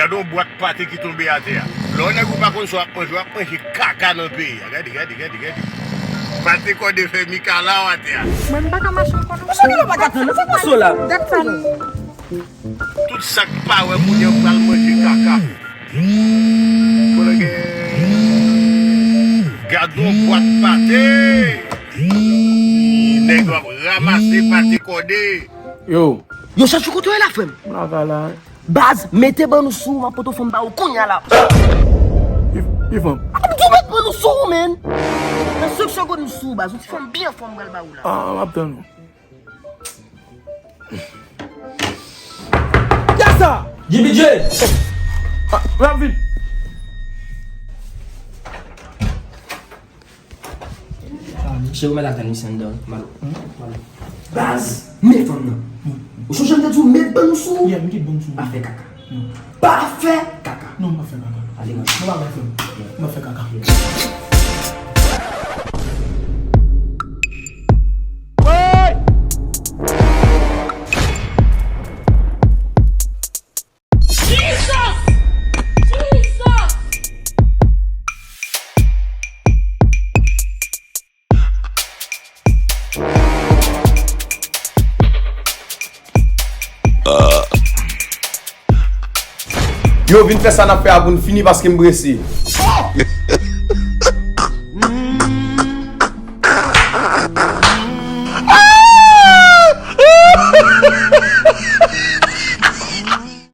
Gardons boîte pâté qui tombe à terre. Là, on a pas qu'on soit manger caca dans le pays. Regardez. Pâté qu'on de fait Mikala à terre. Même pas comme machin qu'on Masa ki lo pa gatan, fè kwa so la? Tout ça qui pas ouais pour dire pas manger caca. Gardons boîte pâté. Nègre ramasser pâté codé. Yo, Yo sa chou koto e la fèm? la vala. Baz, mette ban nou sou, ma poto fèm ba ou konya la. Ifam. Tu mette ban nou sou, men. Nan sèk sèk nou sou, Baz, ou ti fèm bien fèm gal ba ou la. Abdan. Yasa! JBJ! Ramvin. Che ou mè la tani sen don, malo. Baz, mette fèm nan. Ou so jèm te djou mette ban nou sou? Ya, miki bon sou. Pa fè kaka. Pa fè kaka. Non, ma fè kaka. Allez, man. Non, ma fè. Ma fè kaka. Yo vin fè sa nan fè aboun fini paske mbresi.